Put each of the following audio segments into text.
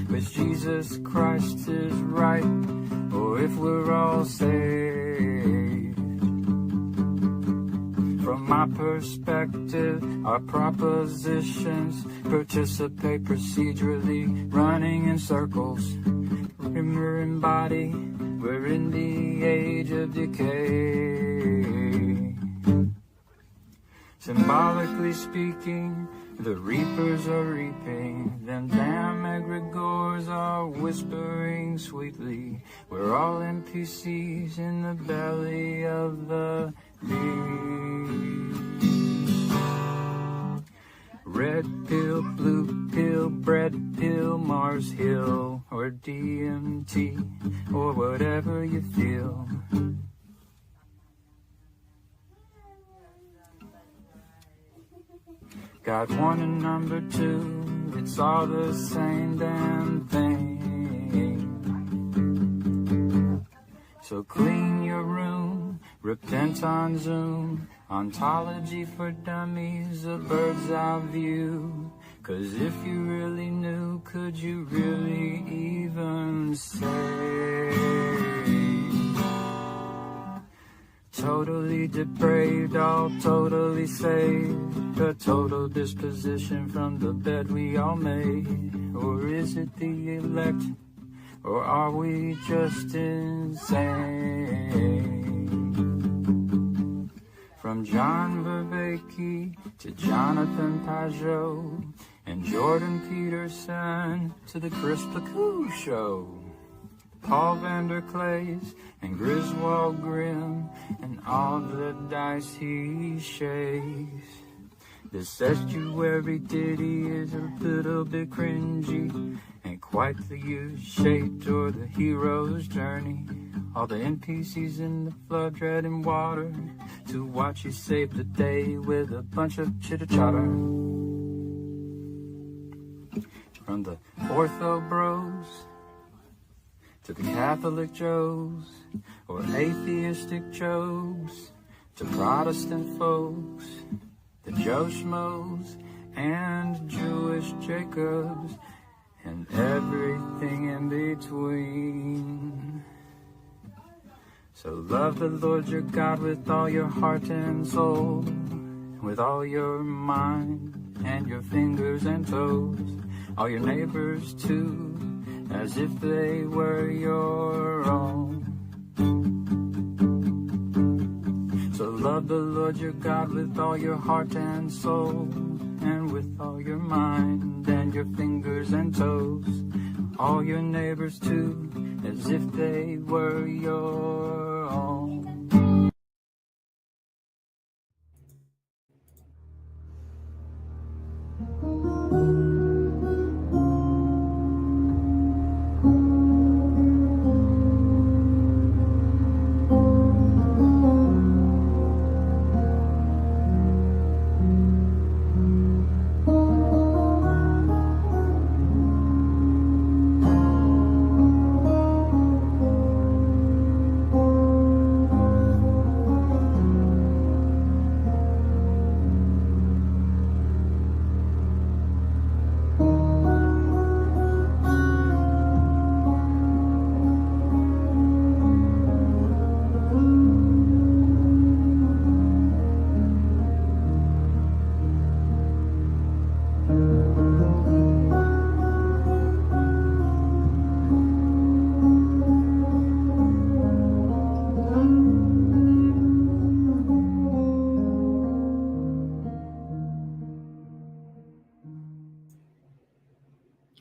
Which Jesus Christ is right, or if we're all saved. From my perspective, our propositions participate procedurally, running in circles. Remember in body, we're in the age of decay. Symbolically speaking, the reapers are reaping, them damn egregores are whispering sweetly. We're all NPCs in the belly of the beast. Red pill, blue pill, bread pill, Mars Hill, or DMT, or whatever you feel. Got one and number two, it's all the same damn thing. So clean your room, repent on Zoom, ontology for dummies, a bird's eye view. 'Cause if you really knew, could you really even say? Totally depraved, all totally saved. A total disposition from the bed we all made. Or is it the elect? Or are we just insane? From John Vervaeke to Jonathan Pajot and Jordan Peterson to the Chris Pacou Show. Paul Vanderklays and Griswold Grimm and all the dice he shakes. This estuary ditty is a little bit cringy, ain't quite the U-shaped or the hero's journey. All the NPCs in the flood treading water to watch you save the day with a bunch of chitter-chatter. From the ortho bros to the Catholic Joes, or atheistic Jobs, to Protestant folks, the Joe Schmoes, and Jewish Jacobs, and everything in between. So love the Lord your God with all your heart and soul, with all your mind and your fingers and toes, all your neighbors too, as if they were your own. So love the Lord your God with all your heart and soul, and with all your mind and your fingers and toes, all your neighbors too, as if they were your own.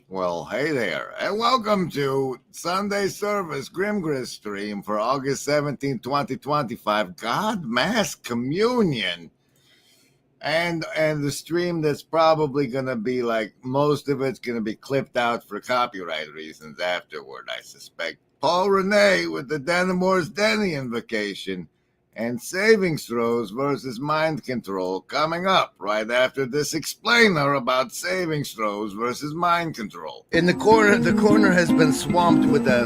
Well, hey there, and welcome to Sunday Service Grim Gris stream for August 17, 2025, God Mass Communion. and the stream that's probably going to be like most of it's going to be clipped out for copyright reasons afterward, I suspect. Paul Renee with the Denimore's Denny invocation and savings throws versus mind control coming up right after this explainer about savings throws versus mind control. In the corner has been swamped with a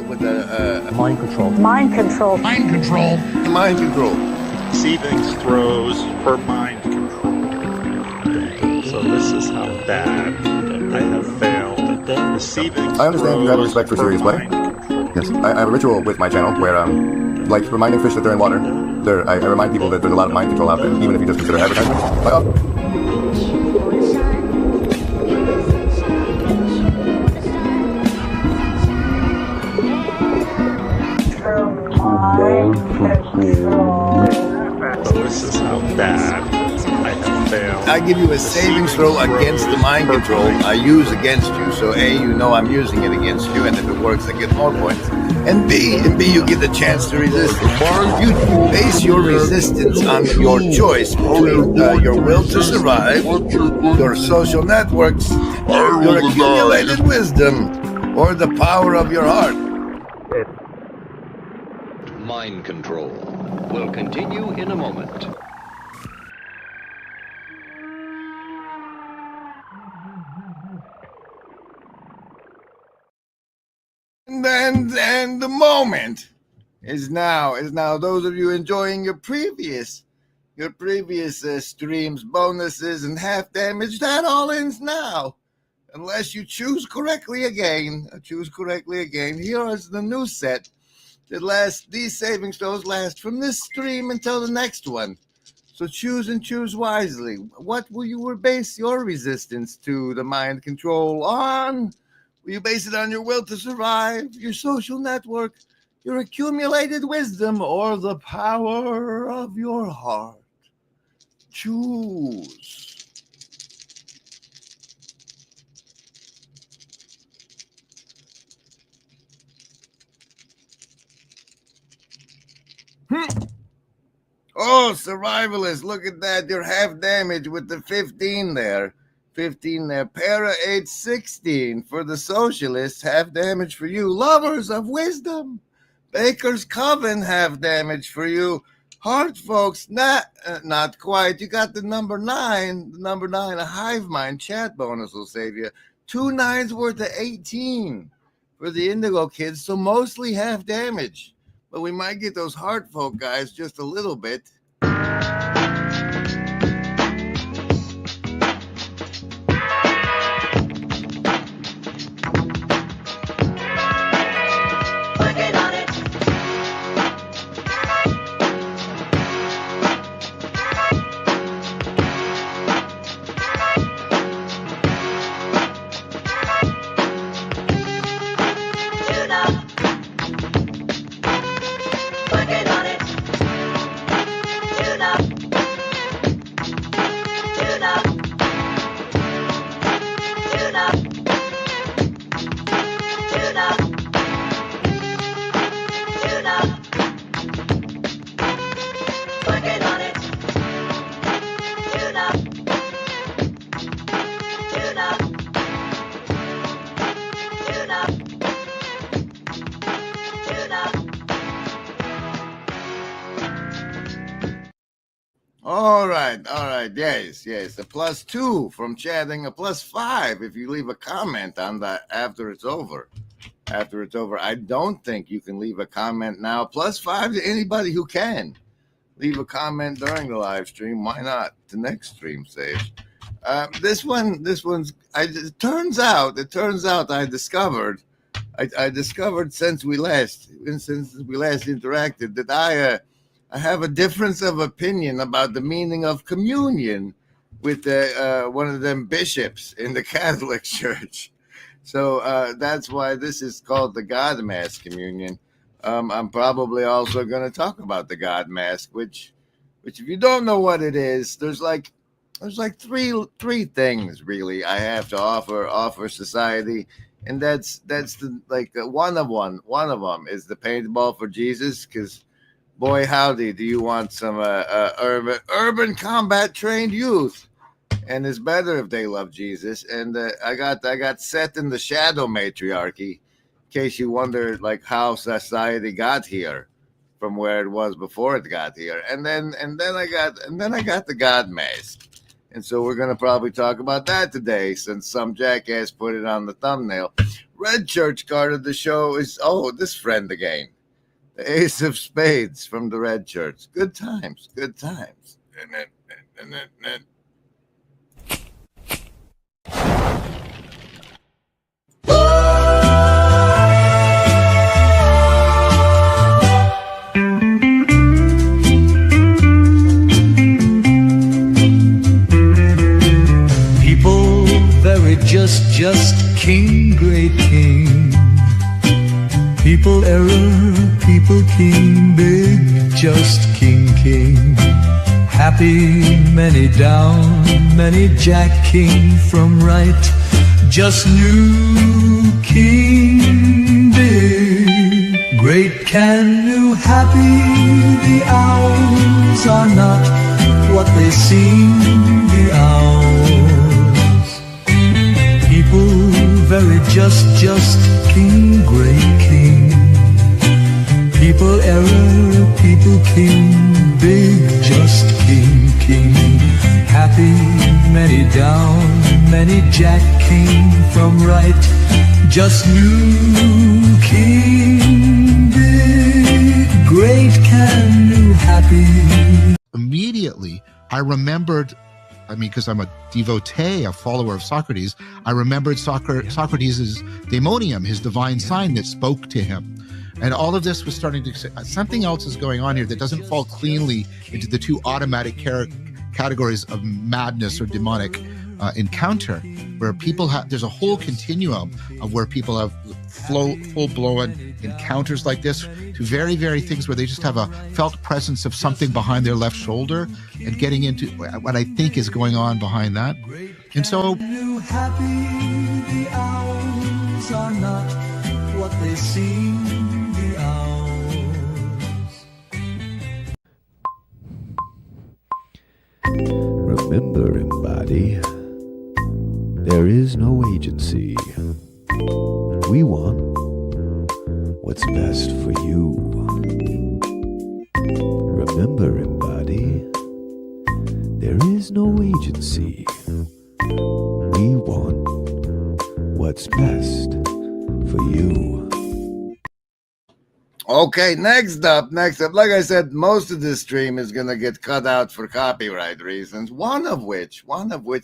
Mind control. Mind control. mind control. Mind control. Savings throws for mind control. So this is how bad I have failed. Receiving I understand you have throws respect for for serious play. mind control. Yes, I have a ritual with my channel where, like reminding fish that they're in water, I remind people that there's a lot of mind control out there, even if you just consider advertising. So this is how bad I have failed. I give you a savings throw against the mind control I use against you. So A, you know I'm using it against you, and if it works, I get more points. And B, you get the chance to resist it. You base your resistance on your choice between your will to survive, your social networks, your accumulated wisdom, or the power of your heart. Mind control will continue in a moment. And the moment is now. Those of you enjoying your previous streams, bonuses, and half damage, that all ends now. Unless you choose correctly again. Here is the new set that lasts. These savings throws last from this stream until the next one. So choose and choose wisely. What will you base your resistance to the mind control on? Will you base it on your will to survive, your social network, your accumulated wisdom, or the power of your heart? Choose. Oh, survivalists, look at that. You're half damage with the 15 there. 15 there. Para 816 for the socialists, half damage for you. Lovers of wisdom. Baker's Coven, half damage for you. Heart folks, not quite. You got the number 9. The number 9, a hive mind chat bonus will save you. 2 9s worth of 18 for the Indigo kids, so mostly half damage. But we might get those heart folk guys just a little bit. All right. Yes. A +2 from chatting, a +5 if you leave a comment on that after it's over. I don't think you can leave a comment now. +5 to anybody who can leave a comment during the live stream. Why not? The next stream saves. This one's. It turns out I discovered since we last interacted that I have a difference of opinion about the meaning of communion with one of them bishops in the Catholic Church. So that's why this is called the God Mass Communion. I'm probably also going to talk about the God Mass, which if you don't know what it is, there's like three things really I have to offer society, and that's one of them is the paintball for Jesus, because boy, howdy, do you want some urban combat trained youth? And it's better if they love Jesus. And I got set in the shadow matriarchy, in case you wonder like how society got here from where it was before it got here. And then I got the God mask. And so we're gonna probably talk about that today, since some jackass put it on the thumbnail. Red church card of the show is this friend again. The Ace of Spades from the Red Church. Good times, good times. People very just king, great king. People error, people king, big, just king, king. Happy, many down, many jack king from right. Just new king, big, great, can new, happy. The hours are not what they seem, the hours. People very just king, great king. People error, people king, big, just king, king. Happy, many down, many jack king from right. Just new king, big, great, can new, happy. Immediately, I remembered, because I'm a devotee, a follower of Socrates, I remembered Socrates' daemonium, his divine sign that spoke to him. And all of this was starting to say, something else is going on here that doesn't fall cleanly into the two automatic categories of madness or demonic encounter, where people have, there's a whole continuum of where people have full-blown encounters like this to very, very things where they just have a felt presence of something behind their left shoulder and getting into what I think is going on behind that. And so Happy, the hours are not what they seem, the hours. Remember, embody, there is no agency. We want what's best for you. Remember, embody, there is no agency. We want what's best for you. Okay, next up, like I said, most of this stream is going to get cut out for copyright reasons, one of which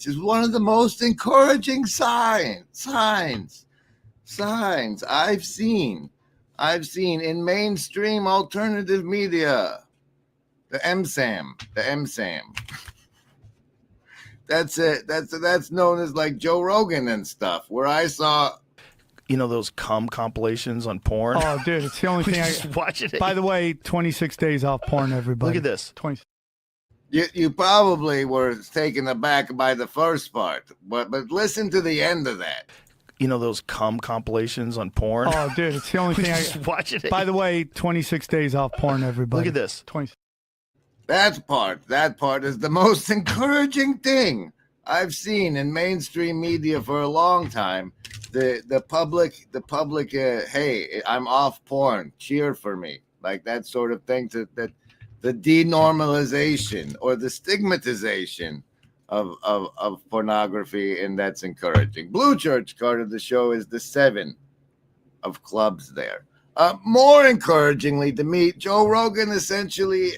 is one of the most encouraging signs I've seen in mainstream alternative media. The MSAM. That's it. That's known as like Joe Rogan and stuff, where I saw, those cum compilations on porn. Oh, dude, it's the only thing I watch it. By the way, 26 days off porn, everybody. Look at this. 20. You probably were taken aback by the first part, but listen to the end of that. Those cum compilations on porn. Oh, dude, it's the only thing I watch it. By the way, 26 days off porn, everybody. Look at this. 20. That part is the most encouraging thing I've seen in mainstream media for a long time. The public, hey, I'm off porn, cheer for me, like that sort of thing. That the denormalization or the stigmatization of pornography, and that's encouraging. Blue Church card of the show is the 7 of clubs there. More encouragingly to me, Joe Rogan essentially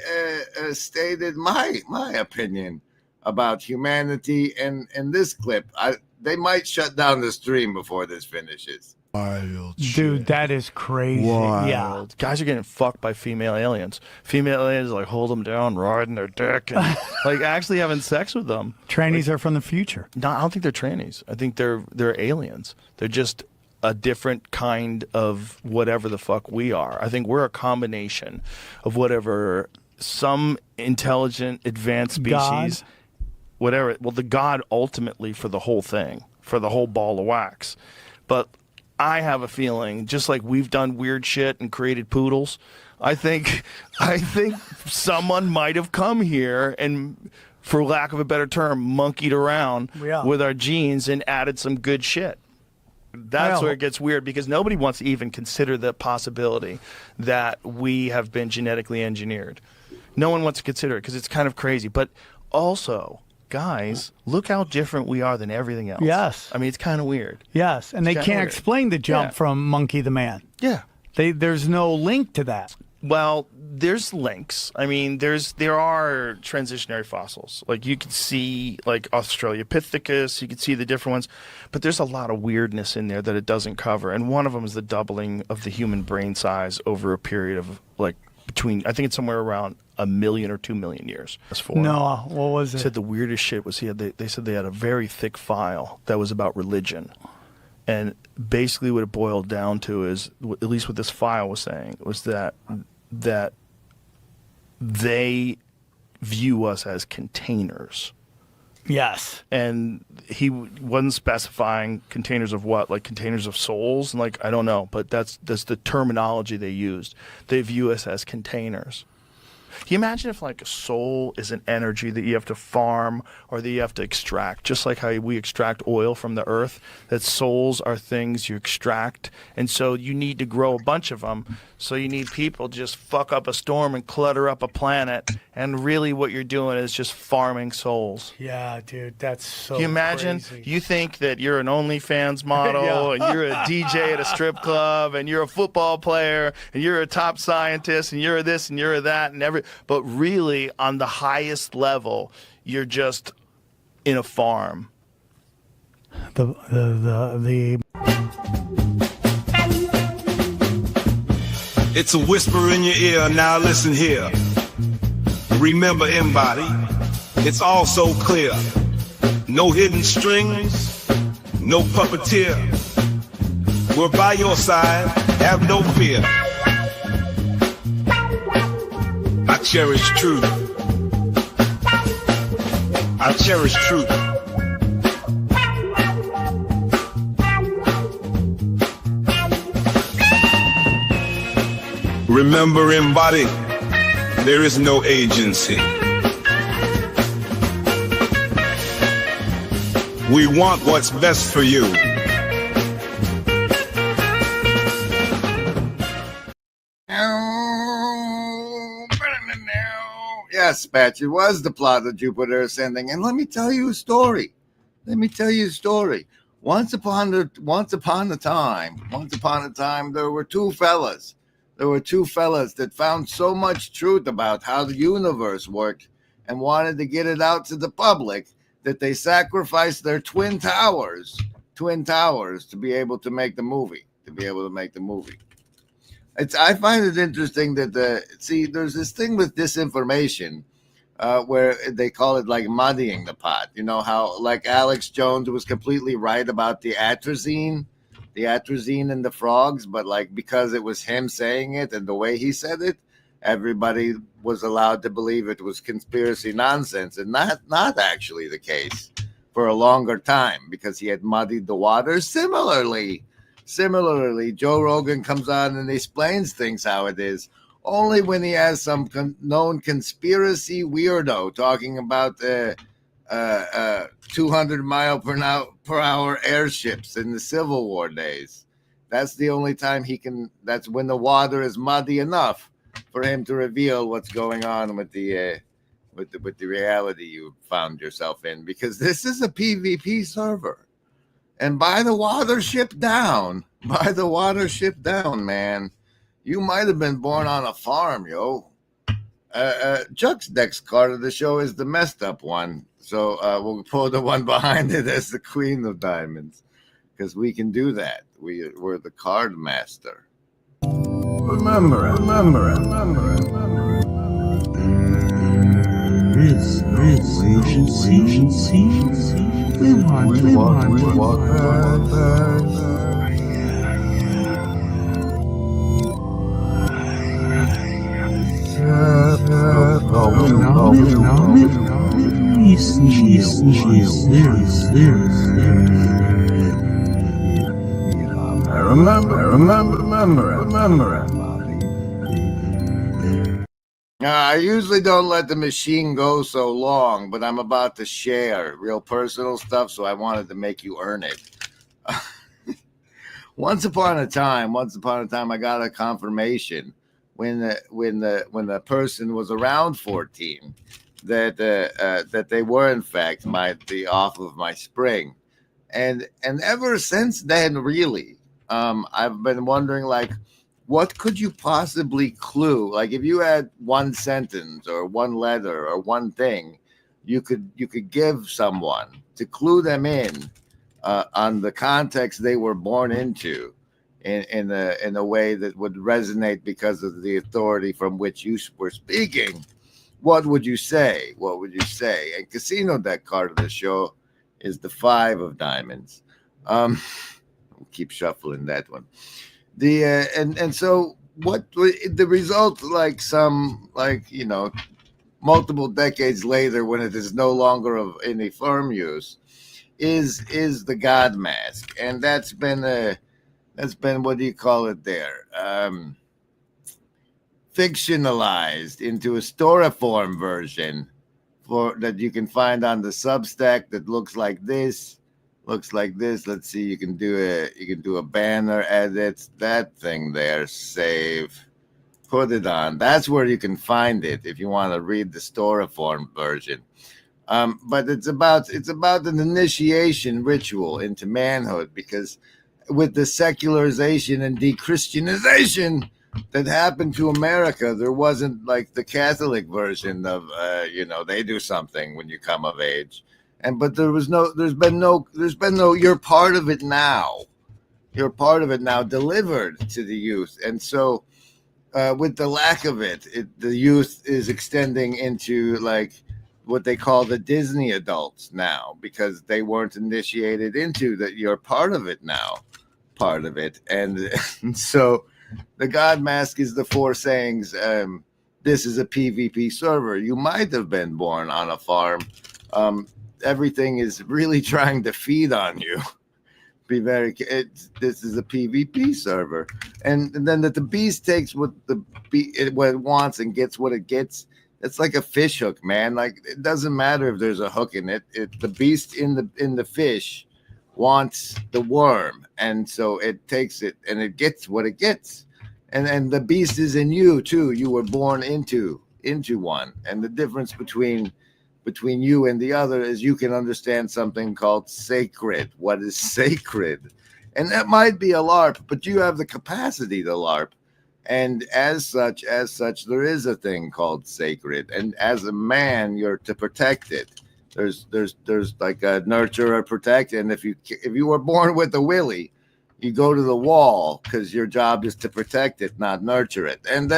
stated my opinion about humanity, and in this clip, they might shut down the stream before this finishes. Wild shit. Dude, that is crazy. Wild. Yeah. Guys are getting fucked by female aliens. Female aliens like hold them down, riding their dick, and like actually having sex with them. Trannies are from the future. No, I don't think they're trannies. I think they're aliens. They're just a different kind of whatever the fuck we are. I think we're a combination of whatever some intelligent advanced species, God. Whatever. Well, the God ultimately for the whole thing, for the whole ball of wax. But I have a feeling, just like we've done weird shit and created poodles, I think someone might have come here and, for lack of a better term, monkeyed around with our genes and added some good shit. That's where it gets weird, because nobody wants to even consider the possibility that we have been genetically engineered. No one wants to consider it because it's kind of crazy. But also, guys, look how different we are than everything else. Yes. I mean, it's kind of weird. Yes, and they can't explain the jump from monkey to man. Yeah. There's no link to that. Well, there's links. I mean, there are transitionary fossils. Like, you can see, like, Australopithecus, you can see the different ones, but there's a lot of weirdness in there that it doesn't cover. And one of them is the doubling of the human brain size over a period of, like, between, I think it's somewhere around 1 million or 2 million years. No, what was it? Said the weirdest shit was they said they had a very thick file that was about religion. And basically what it boiled down to is, at least what this file was saying, was that they view us as containers. Yes. And he wasn't specifying containers of what, like containers of souls, and like, I don't know, but that's the terminology they used. They view us as containers. Can you imagine if, like, a soul is an energy that you have to farm or that you have to extract, just like how we extract oil from the earth, that souls are things you extract, and so you need to grow a bunch of them, so you need people to just fuck up a storm and clutter up a planet, and really what you're doing is just farming souls. Yeah, dude, that's so Can you imagine? crazy. You think that you're an OnlyFans model, and you're a DJ at a strip club, and you're a football player, and you're a top scientist, and you're this and you're that, and but really, on the highest level, you're just in a farm. It's a whisper in your ear, now listen here. Remember, Embody, it's all so clear. No hidden strings, no puppeteer. We're by your side, have no fear. I cherish truth. I cherish truth. Remember, Embody, there is no agency. We want what's best for you. Yes, Patch, it was the plot of Jupiter Ascending. And let me tell you a story. Once upon a time, there were two fellas. That found so much truth about how the universe worked and wanted to get it out to the public that they sacrificed their twin towers to be able to make the movie. I find it interesting that there's this thing with disinformation where they call it like muddying the pot. You know how, like, Alex Jones was completely right about the atrazine and the frogs, but like, because it was him saying it and the way he said it, everybody was allowed to believe it was conspiracy nonsense, and not actually the case for a longer time because he had muddied the water. Similarly, Joe Rogan comes on and explains things how it is only when he has some known conspiracy weirdo talking about 200 mile per hour airships in the Civil War days. That's the only time he can. That's when the water is muddy enough for him to reveal what's going on with the reality you found yourself in, because this is a PvP server. And by the water ship down, man, you might have been born on a farm, yo. Chuck's next card of the show is the messed up one. So we'll pull the one behind it as the Queen of Diamonds, because we can do that. We're the card master. Remember it. We walk Remember, I usually don't let the machine go so long, but I'm about to share real personal stuff, so I wanted to make you earn it. Once upon a time, I got a confirmation when the person was around 14 that they were in fact might be off of my spring, and ever since then, really, I've been wondering, like, what could you possibly clue? Like, if you had one sentence or one letter or one thing, you could give someone to clue them in on the context they were born into, in a way that would resonate because of the authority from which you were speaking. What would you say? What would you say? And casino deck card of the show is the 5 of diamonds. We'll keep shuffling that one. And so what the result, like multiple decades later, when it is no longer of any firm use, is the God mask, and that's been what do you call it there? Fictionalized into a storiform version that you can find on the Substack that looks like this. Let's see. You can do a banner, edit that thing there, save, put it on. That's where you can find it if you want to read the storiform version. But it's about an initiation ritual into manhood, because with the secularization and de-Christianization that happened to America, there wasn't like the Catholic version of they do something when you come of age. But there's been no, you're part of it now. You're part of it now, delivered to the youth. And so with the lack of it, the youth is extending into like what they call the Disney adults now, because they weren't initiated into that. You're part of it now, part of it. And so the God mask is the 4 sayings. This is a PvP server. You might have been born on a farm. Everything is really trying to feed on you. This is a PvP server, and then that the beast takes what it wants and gets what it gets. It's like a fish hook, man. Like, it doesn't matter if there's a hook in it. The beast in the fish wants the worm, and so it takes it and it gets what it gets. And the beast is in you too. You were born into one, and the difference between you and the other is you can understand something called sacred. What is sacred? And that might be a LARP, but you have the capacity to LARP. And as such, there is a thing called sacred. And as a man, you're to protect it. There's like a nurture or protect. And if you were born with a willy, you go to the wall, because your job is to protect it, not nurture it. And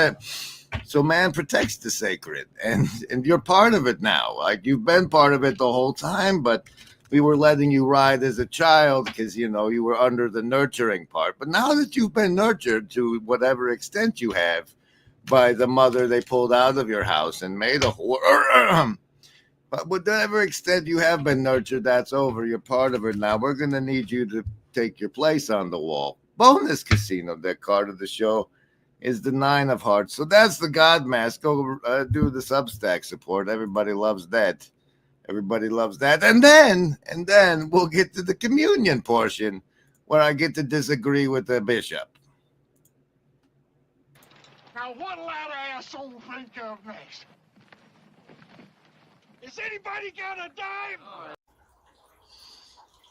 so man protects the sacred, and you're part of it now. Like, you've been part of it the whole time, but we were letting you ride as a child because, you were under the nurturing part. But now that you've been nurtured to whatever extent you have by the mother they pulled out of your house and made a whore, but whatever extent you have been nurtured, that's over. You're part of it now. We're going to need you to take your place on the wall. Bonus casino deck card of the show is the 9 of hearts. So that's the God mask. Go do the Substack support. Everybody loves that. And then we'll get to the communion portion, where I get to disagree with the bishop. Now, what'll that asshole think of next? Is anybody got a dime?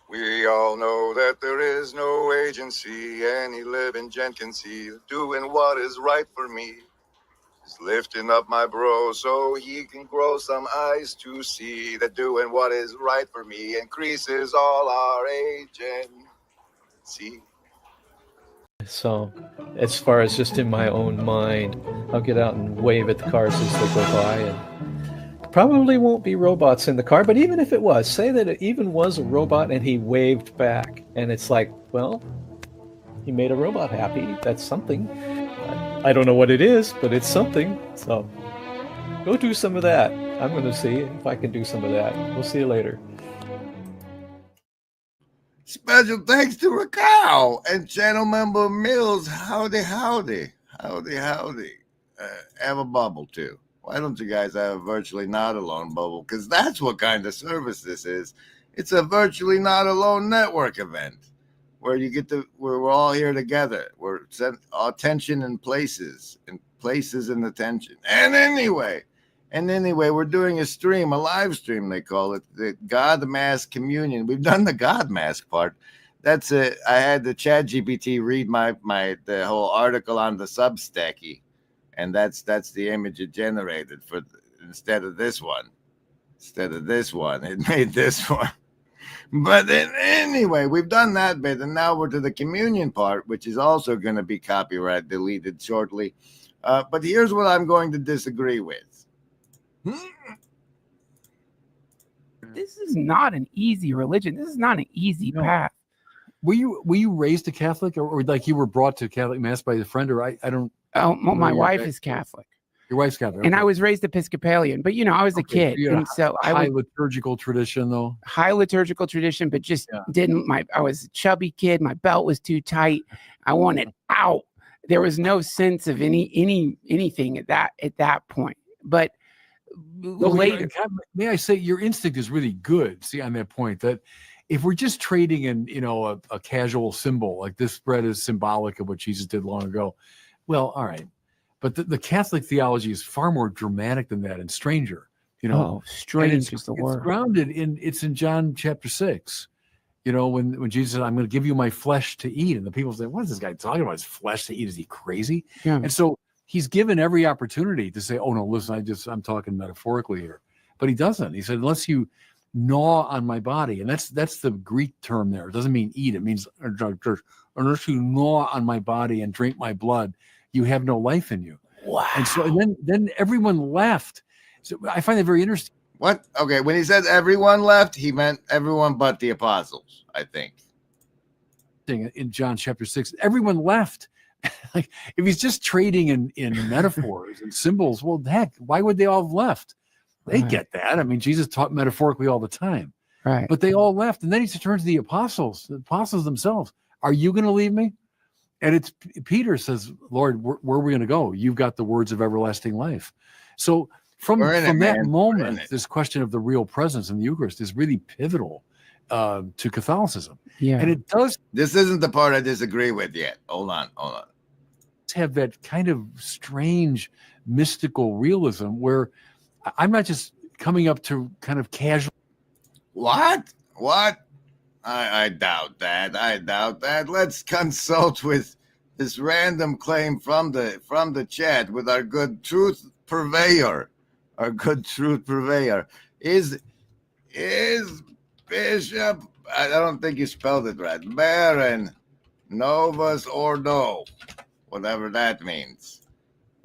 We all know that there is no agency any living gent can see. Doing what is right for me is lifting up my bro so he can grow some eyes to see that doing what is right for me increases all our agency. So, as far as just in my own mind, I'll get out and wave at the cars as they go by, and probably won't be robots in the car, but even if it was, say that it even was a robot and he waved back, and it's like, well, he made a robot happy. That's something. I don't know what it is, but it's something. So go do some of that. I'm going to see if I can do some of that. We'll see you later. Special thanks to Rascal and channel member Mills. Howdy, howdy. Howdy, howdy. Have a bubble, too. Why don't you guys have a virtually not alone bubble? Because that's what kind of service this is. It's a virtually not alone network event where where we're all here together. We're attention in places and attention. And anyway, we're doing a stream, a live stream, they call it, the God Mask Communion. We've done the God Mask part. That's it. I had the ChatGPT read the whole article on the Substacky, and that's the image it generated instead of this one. It made this one. But anyway, we've done that bit, and now we're to the communion part, which is also going to be copyright deleted shortly. But here's what I'm going to disagree with. This is not an easy religion. This is not an easy path. Were you raised a Catholic, or like you were brought to Catholic mass by a friend, or I don't? Oh, well, my wife is Catholic. Your wife's Catholic, and I was raised Episcopalian. But I was a kid, and so high liturgical tradition, though. High liturgical tradition, but just didn't. I was a chubby kid. My belt was too tight. I wanted out. There was no sense of anything at that point. But later, may I say, your instinct is really good. See, on that point, that if we're just trading in, a casual symbol, like this bread is symbolic of what Jesus did long ago. Well, all right. But the Catholic theology is far more dramatic than that and stranger, Oh, strange is the word. It's grounded it's in John chapter 6, when Jesus said, I'm going to give you my flesh to eat. And the people say, what is this guy talking about? His flesh to eat? Is he crazy? Yeah. And so he's given every opportunity to say, oh, no, listen, I'm talking metaphorically here. But he doesn't. He said, unless you gnaw on my body. And that's the Greek term there. It doesn't mean eat. It means unless you gnaw on my body and drink my blood, you have no life in you. Wow. And so then everyone left. So I find that very interesting. What? Okay, when he said everyone left, he meant everyone but the apostles, I think. In John chapter 6, everyone left. Like, if he's just trading in metaphors and symbols, well, heck, why would they all have left? They get that. I mean, Jesus taught metaphorically all the time. Right. But they all left. And then he turns to the apostles themselves. Are you going to leave me? And it's Peter says, Lord, where are we going to go? You've got the words of everlasting life. So from that moment, this question of the real presence in the Eucharist is really pivotal to Catholicism. Yeah. And it does. This isn't the part I disagree with yet. Hold on. Have that kind of strange mystical realism where I'm not just coming up to kind of casual. What? I doubt that. Let's consult with this random claim from the chat with our good truth purveyor. Is Bishop, I don't think you spelled it right, Baron Novus Ordo, whatever that means.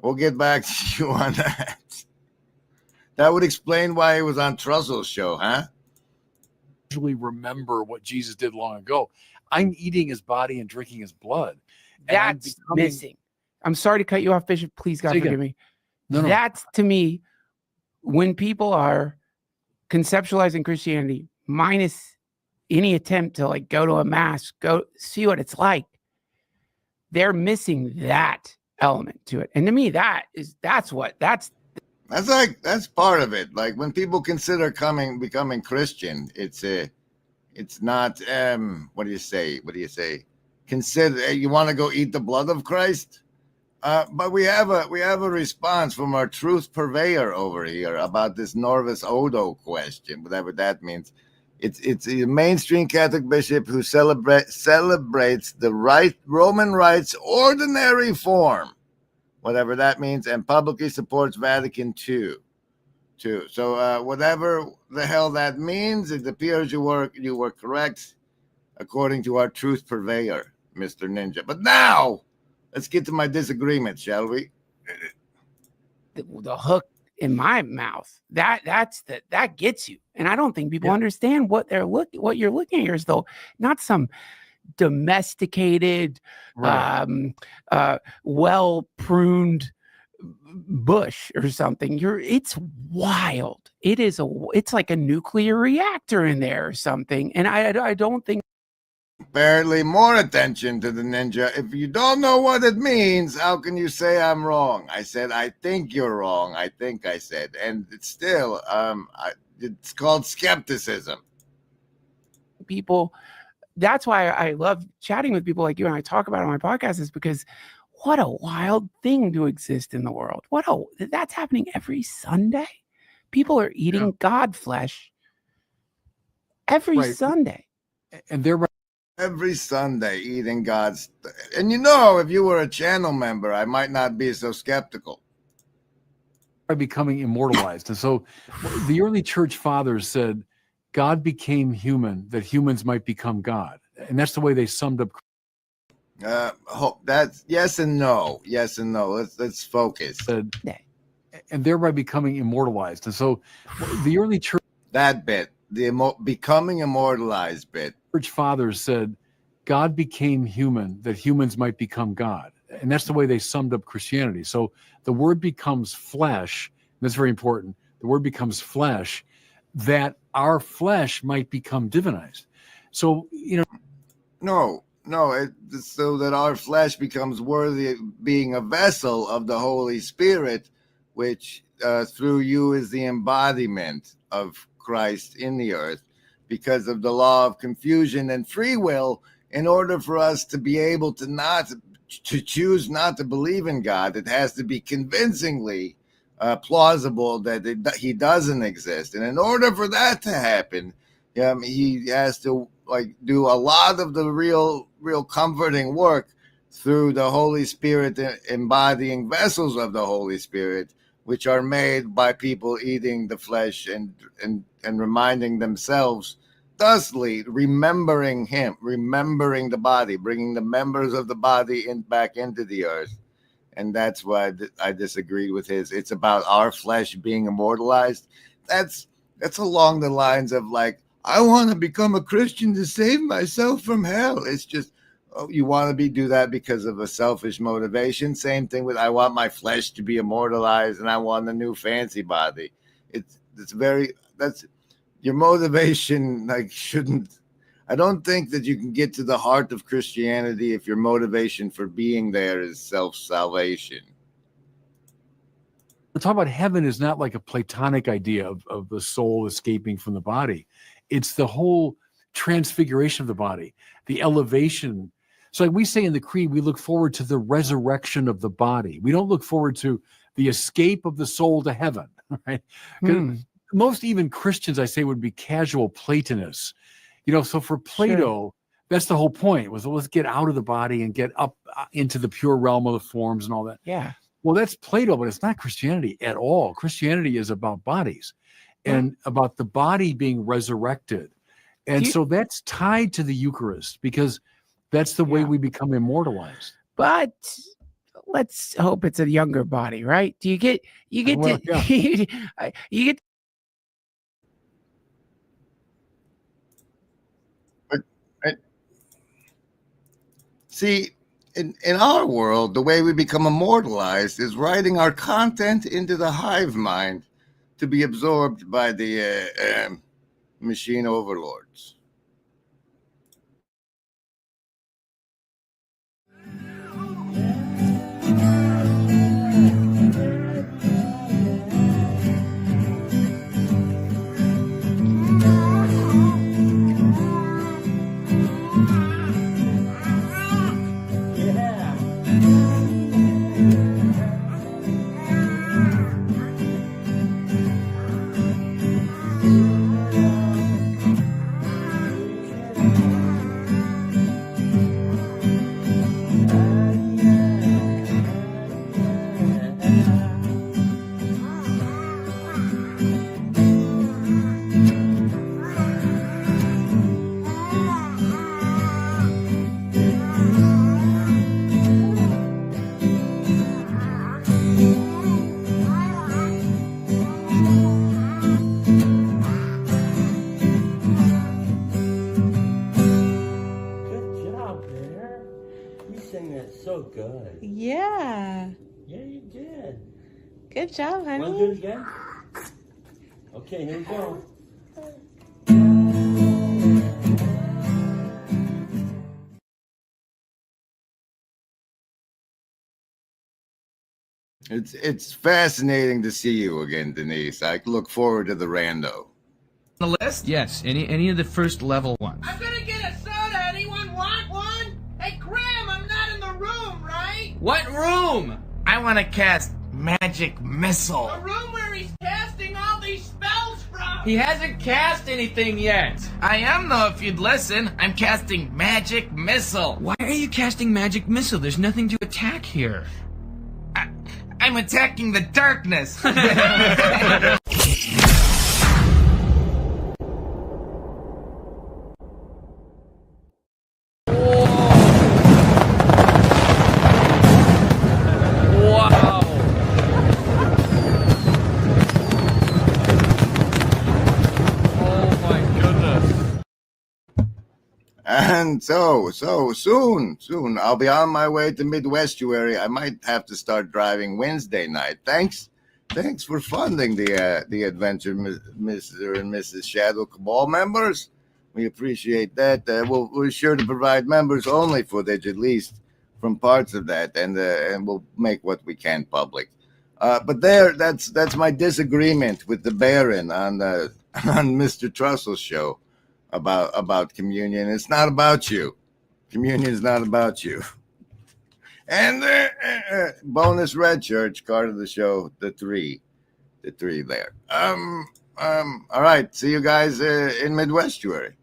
We'll get back to you on that. That would explain why he was on Trussell's show, huh? Remember what Jesus did long ago. I'm eating his body and drinking his blood. That's missing. I'm sorry to cut you off, Bishop. Please, God, forgive me. No. That's, to me, when people are conceptualizing Christianity minus any attempt to go to a mass, go see what it's like, they're missing that element to it. And to me, that's part of it. Like, when people consider becoming Christian, it's not what do you say? Consider you want to go eat the blood of Christ? But we have a response from our truth purveyor over here about this Norvis Odo question, whatever that means. It's a mainstream Catholic bishop who celebrates the Roman Rites ordinary form, whatever that means, and publicly supports Vatican II. So whatever the hell that means, it appears you were correct, according to our truth purveyor, Mr. Ninja. But now, let's get to my disagreement, shall we? The hook in my mouth that gets you, and I don't think people understand what you're looking at here is though not some domesticated, well pruned bush or something. It's wild. It's like a nuclear reactor in there or something, and I don't think apparently more attention to the ninja. If you don't know what it means, how can you say I'm wrong? I said, I think you're wrong. I think I said, and it's still, it's called skepticism. People, that's why I love chatting with people like you and I talk about it on my podcast, is because what a wild thing to exist in the world. That's happening every Sunday. People are eating God flesh every Sunday. And they're every Sunday eating God's. And you know, if you were a channel member, I might not be so skeptical. By becoming immortalized. And so the early church fathers said, God became human that humans might become God. And that's the way they summed up. That's yes and no. Yes and no. Let's focus. And thereby becoming immortalized. And so the early church. That bit, the becoming immortalized bit. Church fathers said, God became human that humans might become God. And that's the way they summed up Christianity. So the word becomes flesh. That's very important. The word becomes flesh that our flesh might become divinized. So, you know. No, so that our flesh becomes worthy of being a vessel of the Holy Spirit, which through you is the embodiment of Christ in the earth, because of the law of confusion and free will. In order for us to be able to choose not to believe in God, it has to be convincingly plausible that he doesn't exist. And in order for that to happen, he has to do a lot of the real comforting work through the Holy Spirit, embodying vessels of the Holy Spirit, which are made by people eating the flesh and reminding themselves, thusly remembering him, remembering the body, bringing the members of the body back into the earth. And that's why I disagreed with his. It's about our flesh being immortalized. That's along the lines of I want to become a Christian to save myself from hell. It's just, you want to do that because of a selfish motivation. Same thing with, I want my flesh to be immortalized and I want a new fancy body. That's your motivation. Shouldn't. I don't think that you can get to the heart of Christianity if your motivation for being there is self-salvation. We're talking about heaven is not like a Platonic idea of the soul escaping from the body. It's the whole transfiguration of the body, the elevation. So like we say in the creed, we look forward to the resurrection of the body. We don't look forward to the escape of the soul to heaven, right? Most even Christians, I say, would be casual Platonists. So for Plato, that's the whole point, was let's get out of the body and get up into the pure realm of the forms and all that. Yeah. Well, that's Plato, but it's not Christianity at all. Christianity is about bodies and about the body being resurrected. And so that's tied to the Eucharist because that's the way we become immortalized. But let's hope it's a younger body, right? You get See, in our world, the way we become immortalized is writing our content into the hive mind to be absorbed by the machine overlords. Good. Yeah. Yeah, you did. Good job, honey. Want to do it again? Okay, here we go. It's fascinating to see you again, Denise. I look forward to the rando. The list? Yes, any of the first level ones. I'm gonna get a soda. Anyone want one? Hey, Graham, I'm not in the room, right? What room? I want to cast Magic Missile. The room where he's casting all these spells from. He hasn't cast anything yet. I am, though, if you'd listen. I'm casting Magic Missile. Why are you casting Magic Missile? There's nothing to attack here. I'm attacking the darkness. And so soon, I'll be on my way to Midwestuary. I might have to start driving Wednesday night. Thanks for funding the adventure, Mr. and Mrs. Shadow Cabal members. We appreciate that. We're sure to provide members only footage, at least from parts of that, and we'll make what we can public. But that's my disagreement with the Baron on Mr. Trussell's show about communion. It's not about you. Communion is not about you. And bonus red church card of the show, the three there. All right, see you guys in Midwestuary.